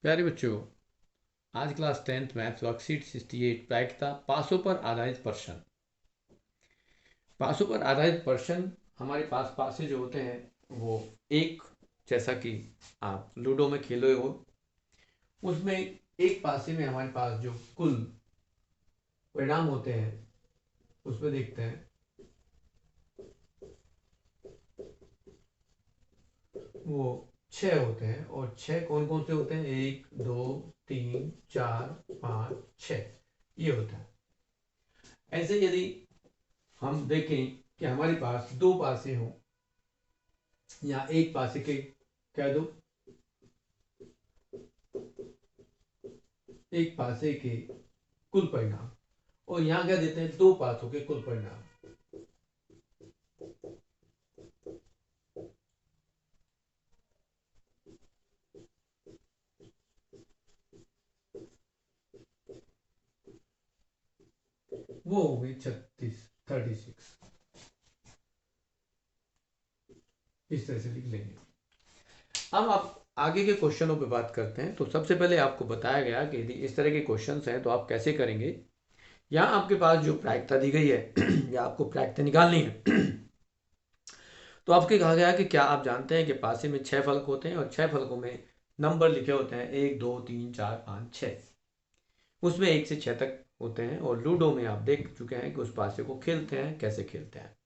प्यारे बच्चों, आज क्लास 10th मैथ्स वर्कशीट 68 प्रायिकता पासों पर आधारित प्रश्न। पासों पर आधारित प्रश्न हमारे पासे जो होते हैं वो एक, जैसा कि आप लूडो में खेले हो, उसमें एक पासे में हमारे पास जो कुल परिणाम होते हैं उसमें देखते हैं वो 6 होते हैं। और 6 कौन कौन से होते हैं? 1 2 3 4 5 6 ये होता है। ऐसे यदि हम देखें कि हमारे पास दो पासे हों या एक पासे के कह दो, एक पासे के कुल परिणाम, और यहां क्या देते हैं? दो पासों के कुल परिणाम। वो हो गई 36। इस तरह से लिख लेंगे। अब आप आगे के क्वेश्चनों पे बात करते हैं। तो सबसे पहले आपको बताया गया कि यदि इस तरह के क्वेश्चंस हैं तो आप कैसे करेंगे। यहाँ आपके पास जो प्रायिकता दी गई है या आपको प्रायिकता निकालनी है तो आपके कहा गया कि क्या आप जानते हैं कि पासे में 6 फलक होते हैं और 6 फलकों में नंबर लिखे होते हैं 1 2 3 4 5 6। उसमें 1 से 6 तक होते हैं। और लूडो में आप देख चुके हैं कि उस पासे को खेलते हैं, कैसे खेलते हैं।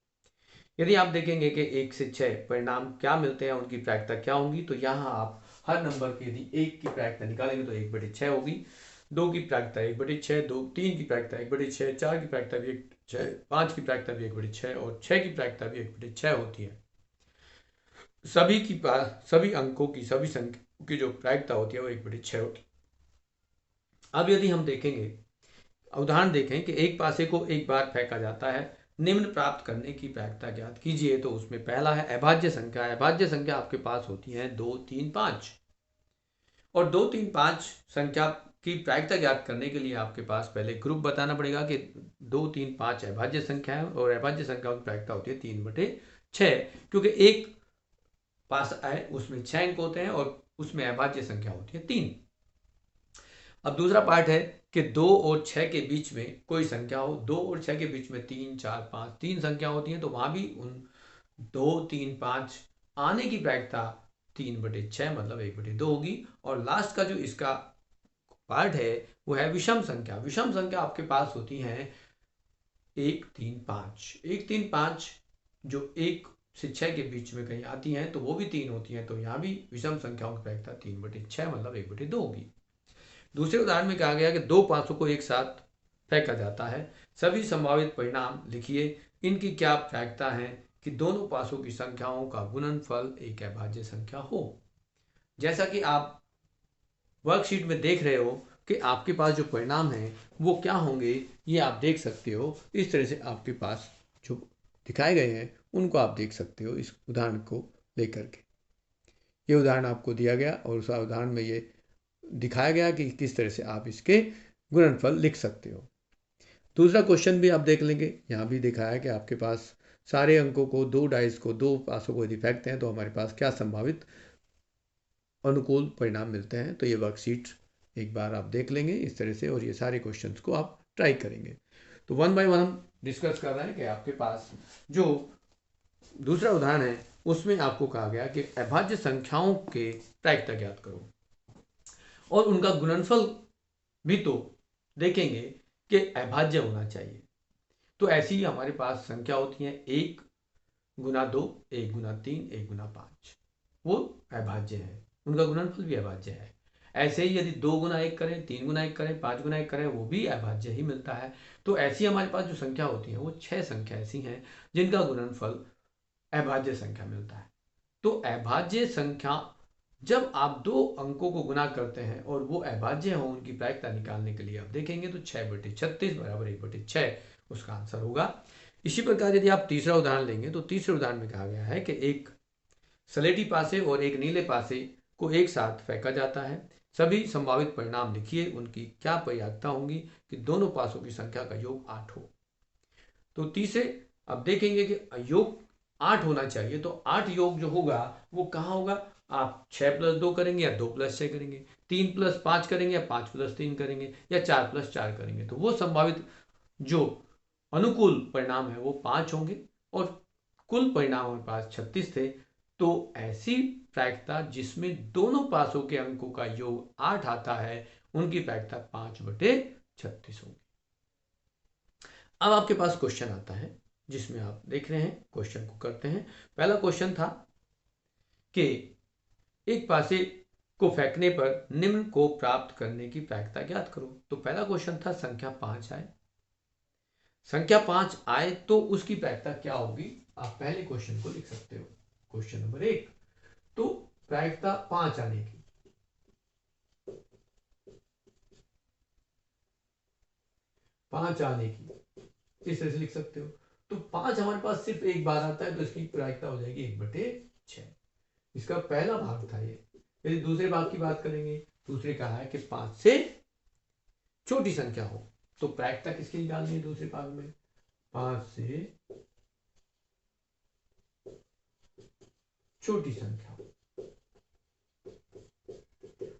यदि आप देखेंगे कि 1 से 6 परिणाम क्या मिलते हैं, उनकी प्रायिकता क्या होंगी, तो यहाँ आप हर नंबर की यदि 1 की प्रायिकता निकालेंगे तो 1/6 होगी। 2 की प्रायिकता 1/6, 3 की प्रायिकता 1/6, 4 की प्रायिकता भी 1/6, 5 की प्रायिकता भी 1/6 और 6 की प्रायिकता भी 1/6 होती है। सभी अंकों की, सभी संख्या की जो प्रायिकता होती है वो 1/6 होती है। अब यदि हम देखेंगे, उदाहरण देखें कि एक पासे को एक बार फेंका जाता है, निम्न प्राप्त करने की प्रायिकता ज्ञात कीजिए। तो उसमें पहला है अभाज्य संख्या। अभाज्य संख्या आपके पास होती है 2 3 5, और 2 3 5 संख्या की प्रायिकता ज्ञात करने के लिए आपके पास पहले ग्रुप बताना पड़ेगा कि 2 3 5 अभाज्य संख्या है और अभाज्य संख्या की प्रायिकता होती है 3/6, क्योंकि एक पास है उसमें 6 अंक होते हैं और उसमें अभाज्य संख्या होती है 3। अब दूसरा पार्ट है कि 2 और 6 के बीच में कोई संख्या हो। 2 और 6 के बीच में 3 4 5 तीन संख्या होती है, तो वहां भी उन 2 3 5 आने की प्रायिकता 3/6 मतलब 1/2 होगी। और लास्ट का जो इसका पार्ट है वो है विषम संख्या। विषम संख्या आपके पास होती है 1 3 5। 1 3 5 जो 1 से 6 के बीच में कहीं आती हैं तो वो भी 3 होती हैं, तो यहाँ भी विषम संख्याओं की प्रायिकता 3/6 मतलब 1/2 होगी। दूसरे उदाहरण में कहा गया कि दो पासों को एक साथ फेंका जाता है, सभी संभावित परिणाम लिखिए, इनकी क्या प्रायिकता है कि दोनों पासों की संख्याओं का गुणनफल एक अभाज्य संख्या हो। जैसा कि आप वर्कशीट में देख रहे हो कि आपके पास जो परिणाम है वो क्या होंगे, ये आप देख सकते हो। इस तरह से आपके पास जो दिखाए गए हैं उनको आप देख सकते हो इस उदाहरण को लेकर के। ये उदाहरण आपको दिया गया और उस उदाहरण में ये दिखाया गया कि किस तरह से आप इसके गुणनफल लिख सकते हो। दूसरा क्वेश्चन भी आप देख लेंगे। यहाँ भी दिखाया है कि आपके पास सारे अंकों को, दो डाइस को, दो पासों को यदि फेंकते हैं तो हमारे पास क्या संभावित अनुकूल परिणाम मिलते हैं। तो ये वर्कशीट एक बार आप देख लेंगे इस तरह से, और ये सारे क्वेश्चंस को आप ट्राई करेंगे। तो 1 बाय 1 हम डिस्कस कर रहे हैं कि आपके पास जो दूसरा उदाहरण है उसमें आपको कहा गया कि अभाज्य संख्याओं के प्रायिकता ज्ञात करो और उनका गुणनफल भी तो देखेंगे कि अभाज्य होना चाहिए। तो ऐसी ही हमारे पास संख्या होती है 1 गुना 2, 1 गुना 3, 1 गुना 5, वो अभाज्य है, उनका गुणनफल भी अभाज्य है। ऐसे ही यदि 2 गुना 1 करें, 3 गुना 1 करें, 5 गुना 1 करें, वो भी अभाज्य ही मिलता है। तो ऐसी हमारे पास जो संख्या होती है वो 6 संख्या ऐसी हैं जिनका गुणनफल अभाज्य संख्या मिलता है। तो अभाज्य संख्या जब आप दो अंकों को गुना करते हैं और वो अभाज्य हो, उनकी प्रायिकता निकालने के लिए आप देखेंगे तो 6/36 बराबर 1/6 उसका आंसर होगा। इसी प्रकार यदि आप तीसरा उदाहरण लेंगे तो तीसरे उदाहरण में कहा गया है कि एक सलेटी पासे और एक नीले पासे को एक साथ फेंका जाता है, सभी संभावित परिणाम लिखिए, उनकी क्या प्रायिकता होंगी कि दोनों पासों की संख्या का योग 8 हो। तो तीसरे अब देखेंगे कि योग 8 होना चाहिए, तो 8 योग जो होगा वो कहाँ होगा? आप 6+2 करेंगे या 2+6 करेंगे, 3+5 करेंगे या 5+3 करेंगे या 4+4 करेंगे, तो वो संभावित जो अनुकूल परिणाम है वो 5 होंगे और कुल परिणाम हमारे पास 36 थे। तो ऐसी प्रायिकता जिसमें दोनों पासों के अंकों का योग 8 आता है, उनकी प्रायिकता 5/36 होगी। अब आपके पास क्वेश्चन आता है जिसमें आप देख रहे हैं, क्वेश्चन को करते हैं। पहला क्वेश्चन था कि एक पासे को फेंकने पर निम्न को प्राप्त करने की प्रायिकता ज्ञात करो। तो पहला क्वेश्चन था संख्या 5 आए, संख्या 5 आए तो उसकी प्रायिकता क्या होगी, आप पहले क्वेश्चन को लिख सकते हो। क्वेश्चन नंबर 1, तो प्रायिकता 5 आने की, 5 आने की इस तरह से लिख सकते हो। तो 5 हमारे पास सिर्फ एक बार आता है तो इसकी प्रायिकता हो जाएगी 1/6। इसका पहला भाग था ये। यदि दूसरे भाग की बात करेंगे, दूसरे कहा है कि 5 से छोटी संख्या हो, तो प्रायिकता किसकी निकालनी है दूसरे भाग में, 5 से छोटी संख्या हो,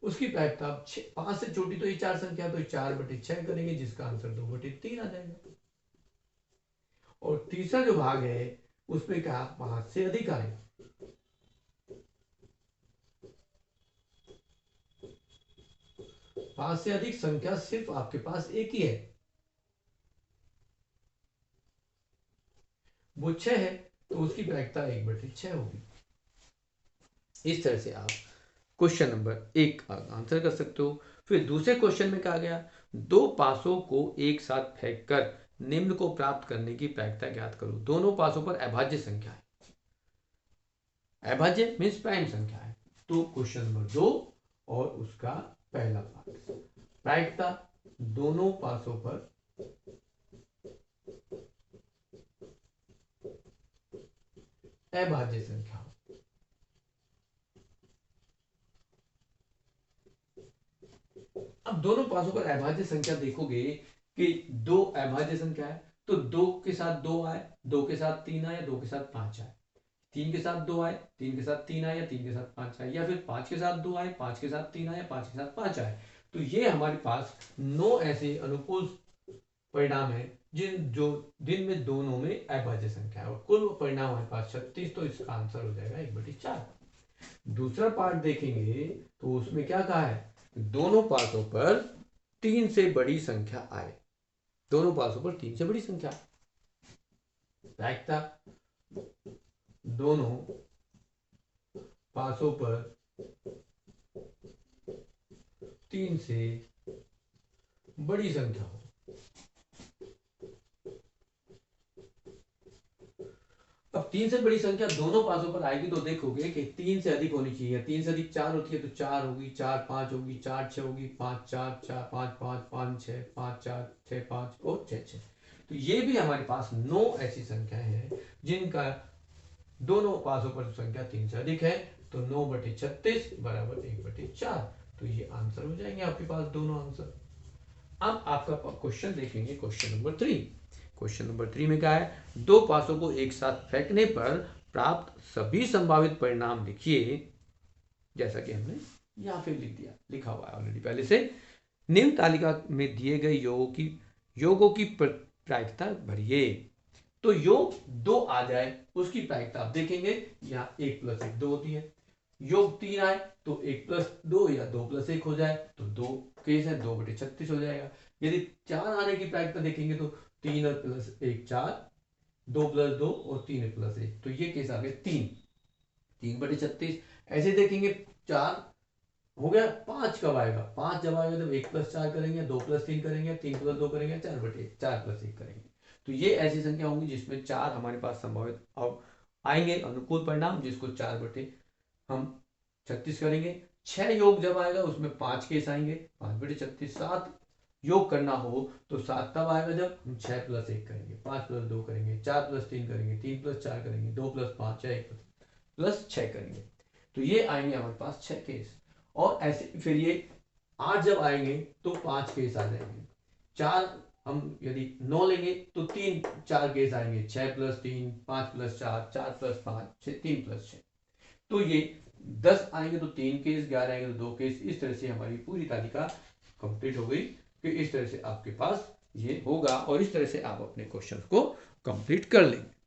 उसकी प्रायिकता 5 से छोटी तो ये 4 संख्या, तो 4/6 करेंगे जिसका आंसर 2/3 आ जाएगा। और तीसरा जो भाग है उसमें कहा 5 से अधिक आए, 5 से अधिक संख्या सिर्फ आपके पास एक ही है, वो 6 है, तो उसकी प्रायिकता 1/6 होगी। इस तरह से आप क्वेश्चन नंबर 1 का आंसर कर सकते हो। फिर दूसरे क्वेश्चन में कहा गया, दो पासों को एक साथ फेंककर निम्न को प्राप्त करने की प्रायिकता ज्ञात करो। दोनों पासों पर अभाज्य संख्या है, अभाज्य मीन्स प्राइम संख्या है। तो क्वेश्चन नंबर 2 और उसका पहला पार्ट, प्रायिकता दोनों पासों पर अभाज्य संख्या हो। अब दोनों पासों पर अभाज्य संख्या देखोगे कि दो अभाज्य संख्या है, तो 2 के साथ 2 आए, 2 के साथ 3 आए, 2 के साथ 5 आए, 3 के साथ 2 आए, 3 के साथ 3 आए, या 3 के साथ 5 आए, या फिर 5 के साथ 2 आए, 5 के साथ 3 आए, 5 के साथ 5 आए। तो ये हमारे पास 9 ऐसे अनुकूल परिणाम है जिनमें दोनों में अभाज्य संख्या है, और कुल परिणाम हमारे पास 36, तो इसका आंसर हो जाएगा 1/4। दूसरा पार्ट देखेंगे तो उसमें क्या कहा है, दोनों पासों पर 3 से बड़ी संख्या आए, दोनों पासों पर 3 से बड़ी संख्या, प्रायिकता दोनों पासों पर 3 से बड़ी संख्या हो। अब 3 से बड़ी संख्या दोनों पासों पर आएगी तो देखोगे कि 3 से अधिक होनी चाहिए, 3 से अधिक 4 होती है तो 4 होगी, 4 5 होगी, 4 6 होगी, 5 4 4 5 5 5 6 5 4 6 5 और 6 6। तो ये भी हमारे पास 9 ऐसी संख्याएं हैं जिनका दोनों पासों पर संख्या 3 से अधिक है, तो 9/36 बराबर 1/4। तो ये आंसर हो जाएंगे आपके पास दोनों आंसर। अब आपका क्वेश्चन देखेंगे, क्वेश्चन नंबर 3। क्वेश्चन नंबर 3 में क्या है, दो पासों को एक साथ फेंकने पर प्राप्त सभी संभावित परिणाम लिखिए, जैसा कि हमने यहां पे लिखा हुआ है ऑलरेडी पहले से। निम्न तालिका में दिए गए योगों की प्रायिकता भरिए। तो योग 2 आ जाए उसकी प्रायिकता आप देखेंगे, यहाँ 1 + 1 2 होती है। योग 3 आए तो 1 + 2 या 2 + 1 हो जाए, तो 2 केस है, 2/36 हो जाएगा। यदि 4 आने की प्रायिकता देखेंगे तो 3 और +1 4, 2 + 2 और 3 + 1, तो ये केस आ गए 3/36। ऐसे देखेंगे 4 हो गया, 5 कब आएगा, 5 जब आएगा जब 1 + 4 करेंगे, 2 + 3 करेंगे, 3 + 2 करेंगे, 4 + 1 करेंगे। तो ये ऐसी संख्या होंगी जिसमें 4 हमारे पास संभावित अब आएंगे अनुकूल परिणाम, जिसको 4/36 करेंगे। 6 योग जब आएगा उसमें 5 केस आएंगे, 5/36। 7 योग करना हो तो 7 तब आएगा जब हम 6 + 1 करेंगे, 5 + 2 करेंगे, 4 + 3 करेंगे, 3 + 4 करेंगे, 2 + 5 या 1 + 6 करेंगे। तो ये आएंगे हमारे पास 6 केस। और ऐसे फिर ये 8 जब आएंगे तो 5 केस आ जाएंगे। 4 हम यदि 9 लेंगे तो 4 केस आएंगे, 6 + 3, 5 + 4, 4 + 5, 3 + 6। तो ये 10 आएंगे तो 3 केस, 11 आएंगे तो 2 केस। इस तरह से हमारी पूरी तालिका कंप्लीट हो गई कि इस तरह से आपके पास ये होगा और इस तरह से आप अपने क्वेश्चन को कंप्लीट कर लेंगे।